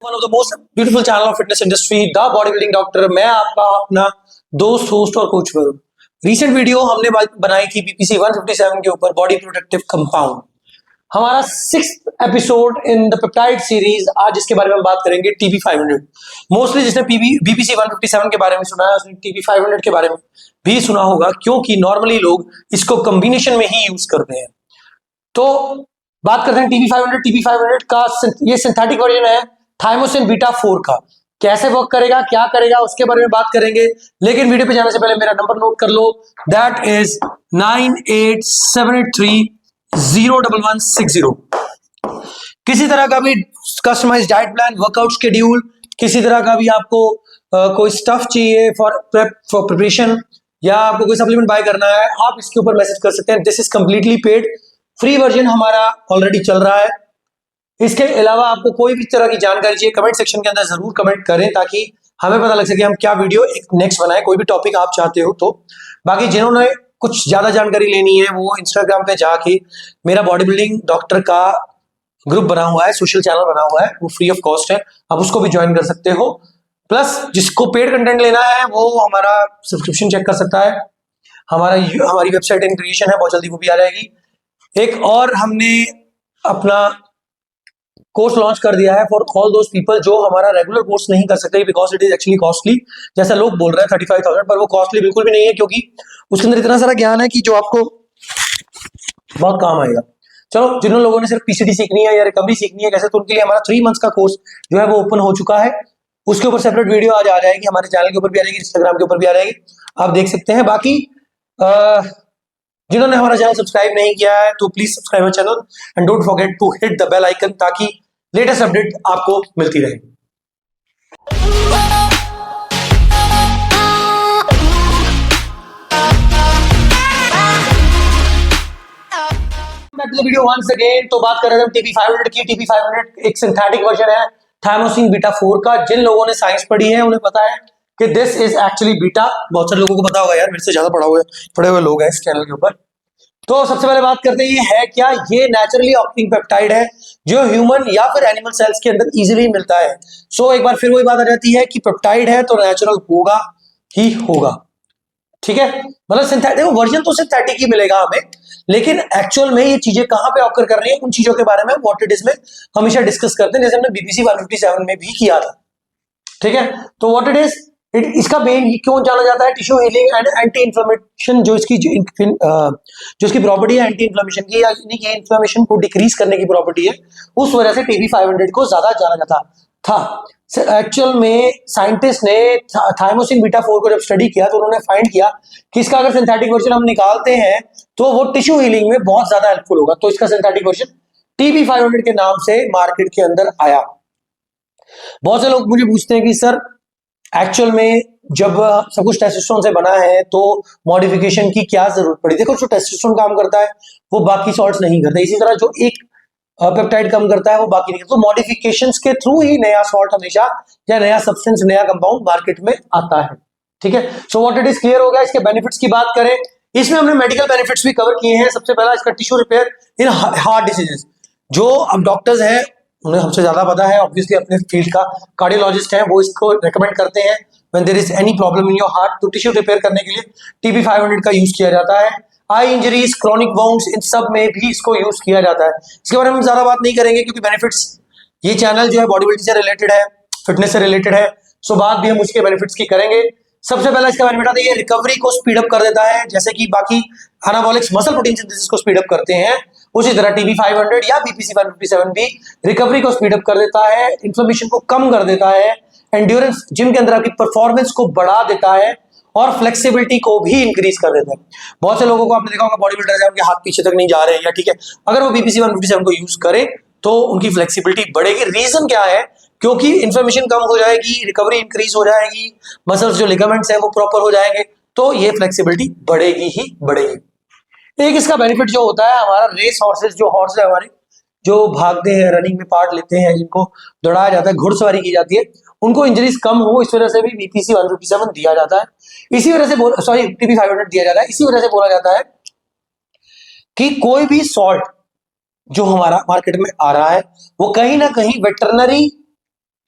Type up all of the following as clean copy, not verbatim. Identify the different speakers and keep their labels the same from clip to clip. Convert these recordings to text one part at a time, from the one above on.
Speaker 1: One of the most beautiful channel of fitness industry the body building doctor. मैं आपका अपना दोस्त host और कोच वरुण। रिसेंट वीडियो हमने बनाई थी बीपीसी 157 के ऊपर बॉडी प्रोटेक्टिव कंपाउंड। हमारा 6th episode in the peptide series. आज इसके बारे में बात करेंगे टीबी 500। मोस्टली जिसने बीपीसी 157 के बारे में सुना है उसने टीबी 500 के बारे में भी सुना होगा, क्योंकि नॉर्मली लोग इसको कॉम्बिनेशन में ही यूज करते हैं। तो बात करते हैं टीबी 500। टीबी 500 का ये सिंथेटिक वर्जन है थाइमोसिन बीटा 4 का। कैसे वर्क करेगा, क्या करेगा, उसके बारे में बात करेंगे। लेकिन वीडियो पे जाने से पहले मेरा नंबर नोट कर लो, दैट इज 9878301160। किसी तरह का भी customized diet plan, workout schedule, किसी तरह का भी आपको कोई स्टफ चाहिए फॉर प्रिपरेशन, या आपको कोई सप्लीमेंट बाय करना है, आप इसके ऊपर मैसेज कर सकते हैं। This is completely paid. Free version हमारा ऑलरेडी चल रहा है। इसके अलावा आपको कोई भी तरह की जानकारी चाहिए, कमेंट सेक्शन के अंदर जरूर कमेंट करें ताकि हमें पता लग सके हम क्या वीडियो एक नेक्स्ट बनाए, कोई भी टॉपिक आप चाहते हो तो। बाकी जिन्होंने कुछ ज्यादा जानकारी लेनी है वो इंस्टाग्राम पे जाके मेरा बॉडी बिल्डिंग डॉक्टर का ग्रुप बना हुआ है, सोशल चैनल बना हुआ है, वो फ्री ऑफ कॉस्ट है, आप उसको भी ज्वाइन कर सकते हो। प्लस जिसको पेड कंटेंट लेना है वो हमारा सब्सक्रिप्शन चेक कर सकता है। हमारी वेबसाइट इन क्रिएशन है, बहुत जल्दी वो भी आ जाएगी। एक और हमने अपना कोर्स लॉन्च कर दिया है फॉर ऑल दोज पीपल जो हमारा रेगुलर कोर्स नहीं कर सकते because it is actually costly. जैसा लोग बोल रहे हैं 35,000, पर वो कॉस्टली बिल्कुल भी नहीं है, क्योंकि उसके अंदर इतना सारा ज्ञान है कि जो आपको बहुत काम आएगा। चलो, जिन लोगों ने सिर्फ पीसीटी सीखनी है या रिकवरी सीखनी है कैसे, तो उनके लिए हमारा 3 मंथ्स का कोर्स जो है वो ओपन हो चुका है। उसके ऊपर सेपरेट वीडियो आज आ जाएगी, हमारे चैनल के ऊपर भी आ जाएगी, इंस्टाग्राम के ऊपर भी आ जाएगी, आप देख सकते हैं। बाकी जिन्होंने हमारा चैनल सब्सक्राइब नहीं किया है तो please subscribe my channel and don't forget to hit the bell icon ताकि लेटेस्ट अपडेट आपको मिलती रहे। Back to the video once again. तो बात कर रहे हैं टीबी 500 की। टीबी 500 एक सिंथेटिक वर्जन है थाइमोसिन बीटा 4 का। जिन लोगों ने साइंस पढ़ी है उन्हें पता है कि दिस इज एक्चुअली बीटा। बहुत सारे लोगों को पता होगा यार, मेरे से ज्यादा पढ़े हुए लोग हैं इस चैनल के ऊपर। तो सबसे पहले बात करते हैं ये है क्या। ये नेचुरली ऑक्टिंग पेप्टाइड है जो ह्यूमन या फिर एनिमल सेल्स के अंदर इजीली मिलता है। सो एक बार फिर वही बात आ जाती है कि पेप्टाइड है तो नेचुरल होगा ही होगा, ठीक है। मतलब सिंथेटिक वर्जन तो सिंथेटिक ही मिलेगा हमें, लेकिन एक्चुअल में ये चीजें कहां पे ऑकर कर रही है, उन चीजों के बारे में व्हाट इट इज में हमेशा डिस्कस करते हैं, जैसे हमने बीपीसी 157 में भी किया था, ठीक है। तो व्हाट इट इज, इसका मेन क्यों जाना जाता है tissue healing and anti inflammation. जो इसकी प्रॉपर्टी है एंटी इन्फ्लेमेशन की, यानी कि इन्फ्लेमेशन को डिक्रीज करने की प्रॉपर्टी है, उस वजह से टीबी 500 को ज्यादा जाना जाता था। एक्चुअल में साइंटिस्ट ने थाइमोसिन बीटा 4 को जब स्टडी किया तो उन्होंने फाइंड किया कि इसका अगर सिंथेटिक वर्जन हम निकालते हैं तो वो टिश्यू हीलिंग में बहुत ज्यादा हेल्पफुल होगा। तो इसका सिंथेटिक वर्जन टीबी 500 के नाम से मार्केट के अंदर आया। बहुत से लोग मुझे पूछते हैं कि सर एक्चुअल में जब सब कुछ टेस्टोस्टेरोन से बना है तो मॉडिफिकेशन की क्या जरूरत पड़ी। देखो, जो टेस्टोस्टेरोन काम करता है वो बाकी सॉल्ट्स नहीं करता, इसी तरह जो एक पेप्टाइड काम करता है वो बाकी नहीं करता। तो मॉडिफिकेशंस के थ्रू ही नया सॉल्ट हमेशा या नया सब्सटेंस, नया कंपाउंड मार्केट में आता है, ठीक है। So what it is clear हो गया। इसके बेनिफिट्स की बात करें, इसमें हमने मेडिकल बेनिफिट्स भी कवर किए हैं। सबसे पहला इसका tissue repair in heart diseases. जो अब डॉक्टर्स हैं उन्हें हमसे ज्यादा पता है, ऑब्वियसली अपने फील्ड का कार्डियोलॉजिस्ट है, वो इसको रेकमेंड करते हैं when there is any problem in your heart, तो टिश्यू रिपेयर करने के लिए टीबी 500 का यूज किया जाता है। आई इंजरीज, क्रॉनिक वाउंड्स, इन सब में भी इसको यूज किया जाता है। इसके बारे में हम ज्यादा बात नहीं करेंगे क्योंकि बेनिफिट्स, ये चैनल जो है बॉडी बिल्डिंग से रिलेटेड है, फिटनेस से रिलेटेड है, सो बात भी हम उसके बेनिफिट्स की करेंगे। सबसे पहला इसका बेनिफिट आता है ये रिकवरी को स्पीड अप कर देता है, जैसे कि बाकी एनाबॉलिक्स मसल प्रोटीन सिंथेसिस को स्पीड अप करते हैं, उसी तरह टीबी 500 या बीपीसी 157 भी रिकवरी को स्पीड अप कर देता है, इन्फ्लेमेशन को कम कर देता है, एंड्योरेंस जिम के अंदर आपकी परफॉर्मेंस को बढ़ा देता है और फ्लेक्सिबिलिटी को भी इंक्रीज कर देता है। बहुत से लोगों को आपने देखा होगा बॉडी बिल्डर है, उनके हाथ पीछे तक नहीं जा रहे हैं, या ठीक है, अगर वो बीपीसी 157 को यूज करें तो उनकी फ्लेक्सिबिलिटी बढ़ेगी। रीजन क्या है, क्योंकि इन्फ्लेमेशन कम हो जाएगी, रिकवरी इंक्रीज हो जाएगी, मसल्स जो लिगामेंट्स हैं वो प्रॉपर हो जाएंगे, तो ये फ्लेक्सिबिलिटी बढ़ेगी ही बढ़ेगी। एक इसका बेनिफिट जो होता है, हमारा रेस हॉर्सेस, जो हॉर्स है हमारे जो भागते हैं, रनिंग में पार्ट लेते हैं, जिनको दौड़ाया जाता है, घुड़सवारी की जाती है, उनको इंजरीज कम हो, इस वजह से भी बीपीसी 157 दिया जाता है। इसी वजह से टीबी 500 दिया जाता है। इसी वजह से बोला जाता है कि कोई भी सॉल्ट जो हमारा मार्केट में आ रहा है वो कहीं ना कहीं वेटरनरी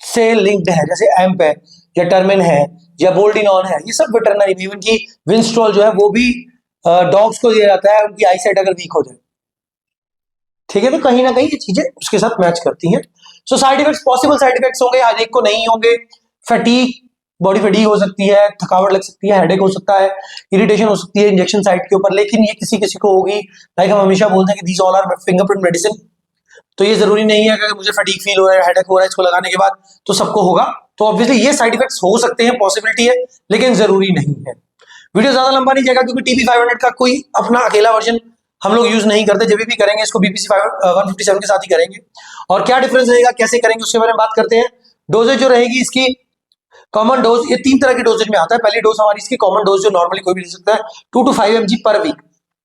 Speaker 1: से लिंक्ड है, जैसे एम्प है या टर्मिन है या बोल्डिनॉन है, ये सब वेटरनरी, इवन की विंस्ट्रॉल जो है वो भी डॉग्स को दिया जाता है उनकी आईसाइट अगर वीक हो जाए। ठीक है, तो कहीं ना कहीं ये चीजें उसके साथ मैच करती हैं। So side effects, possible side effects होंगे, हर एक को नहीं होंगे। फटीग, बॉडी फटीग हो सकती है, थकावट लग सकती है, हेडेक हो सकता है, इरिटेशन हो सकती है इंजेक्शन साइट के ऊपर, लेकिन ये किसी किसी को होगी। लाइक हम हमेशा बोलते हैं कि these all are fingerprint medicine, तो ये जरूरी नहीं है कि मुझे फटीग फील हो रहा है, हेडेक हो रहा है इसको लगाने के बाद तो सबको होगा। तो ऑब्वियसली ये साइड इफेक्ट्स हो सकते हैं, पॉसिबिलिटी है, लेकिन जरूरी नहीं है। वीडियो ज्यादा लंबा नहीं जाएगा क्योंकि टीपी 500 का कोई अपना अकेला वर्जन हम लोग यूज नहीं करते, जब भी करेंगे इसको बीपीसी 157 के साथ ही करेंगे। और क्या डिफरेंस रहेगा, कैसे करेंगे, उसके बारे में बात करते हैं। डोजेज जो रहेगी इसकी, कॉमन डोज, ये 3 तरह की डोजेज में आता है। पहली डोज हमारी इसकी कॉमन डोज जो नॉर्मली कोई भी ले सकता है, 2 to 5 mg पर वीक,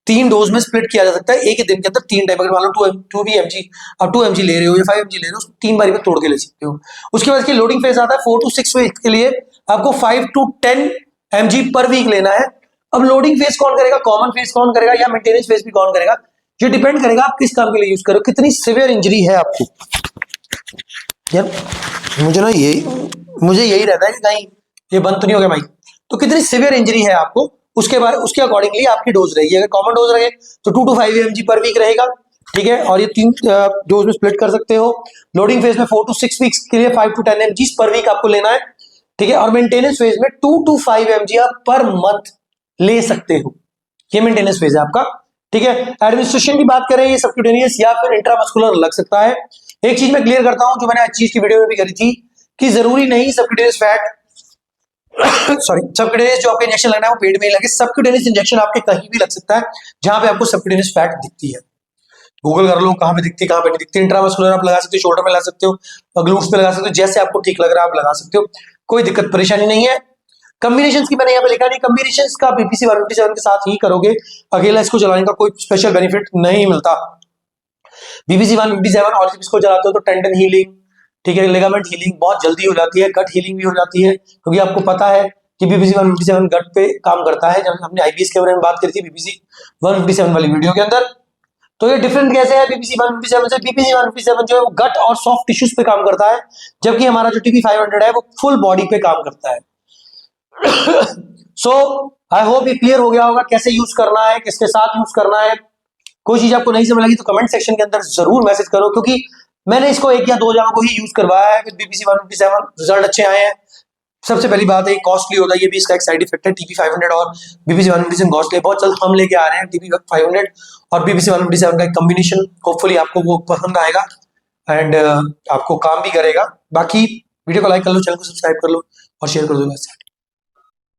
Speaker 1: 3 डोज में स्प्लिट किया जा सकता है एक ही दिन के अंदर 3 टाइम। अगर मान लो 2 mg, आप 2 mg ले रहे हो या 5 mg ले रहे हो, 3 बारी में तोड़ के ले सकते हो। उसके बाद इसकी लोडिंग फेज आता है 4 to 6 वीक के लिए, आपको 5 to 10 mg पर वीक लेना है। अब लोडिंग फेज कौन करेगा, कॉमन फेज कौन करेगा या मेंटेनेंस फेज भी कौन करेगा, ये डिपेंड करेगा आप किस काम के लिए यूज करो, कितनी सिवियर इंजरी है आपकी। यार मुझे यही रहता है कि कहीं ये बंद तो नहीं हो गया भाई। तो कितनी सिवियर इंजरी है आपको, उसके बाद उसके अकॉर्डिंगली आपकी डोज रहेगी। अगर कॉमन डोज रहे तो 2 to 5 mg पर वीक रहेगा, ठीक है, और ये 3 डोज में स्प्लिट कर सकते हो। लोडिंग फेज में 4 to 6 वीक्स के लिए 5 to 10 mg पर वीक आपको लेना है, ठीक है। और मेंटेनेंस फेज में 2 to 5 mg आप पर मंथ ले सकते हो, ये मेंटेनेंस फेज है आपका, ठीक है। एडमिनिस्ट्रेशन की बात करें, ये सबक्यूटेनियस या फिर इंट्रामस्कुलर लग सकता है। एक चीज मैं क्लियर करता हूं जो मैंने आज चीज की वीडियो में भी करी थी कि जरूरी नहीं सबक्यूटेनियस फैट सॉरी सबक्यूटेनियस जो आपका इंजेक्शन लगना है वो पेट में ही लगे। सबक्यूटेनियस इंजेक्शन आपके कहीं भी लग सकता है जहां पे आपको सबक्यूटेनियस फैट दिखती है। गूगल कर लो कहां पे दिखती है कहां पे नहीं दिखती। इंट्रामस्कुलर आप लगा सकते हो, शोल्डर में लगा सकते हो, ग्लूट्स पे लगा सकते हो, जैसे आपको ठीक लग रहा है आप लगा सकते हो, कोई दिक्कत परेशानी नहीं है। कॉम्बिनेशंस की मैंने यहाँ पे लिखा नहीं, कॉम्बिनेशंस का बीपीसी 157 के साथ ही करोगे, अकेला इसको चलाने का कोई स्पेशल बेनिफिट नहीं मिलता। बीपीसी 157 और जब इसको चलाते हो तो टेंडन हीलिंग, ठीक है, लिगामेंट हीलिंग बहुत जल्दी हो जाती है, गट हीलिंग भी हो जाती है, क्योंकि आपको पता है कि बीपीसी 157 गट पे काम करता है। जब हमने आईबीएस के बारे में बात करी थी बीपीसी 157 वाली वीडियो के अंदर, तो ये डिफरेंट कैसे है बीपीसी 157 से। बीपीसी 157 जो है वो गट और सॉफ्ट टिश्यूज पे काम करता है, जबकि हमारा जो टीपी 500 है वो फुल बॉडी पे काम करता है। सो आई होप ये क्लियर हो गया होगा कैसे यूज करना है, किसके साथ यूज करना है। कोई चीज आपको नहीं समझ लगी तो कमेंट सेक्शन के अंदर जरूर मैसेज करो, क्योंकि मैंने इसको 1 या 2 जगहों को ही यूज करवाया है विद बीपीसी 157, रिजल्ट अच्छे आए हैं। सबसे पहली बात है कॉस्टली होता है, ये भी इसका एक साइड इफेक्ट है। टीपी 500 और बीपीसी 157 कॉस्टली, बहुत जल्द हम लेके आ रहे हैं टीपी 500 और बीपीसी 157 का एक कॉम्बिनेशन, होपफुली आपको वो पसंद आएगा एंड आपको काम भी करेगा। बाकी वीडियो को लाइक कर लो, चैनल को सब्सक्राइब कर लो और शेयर कर दो।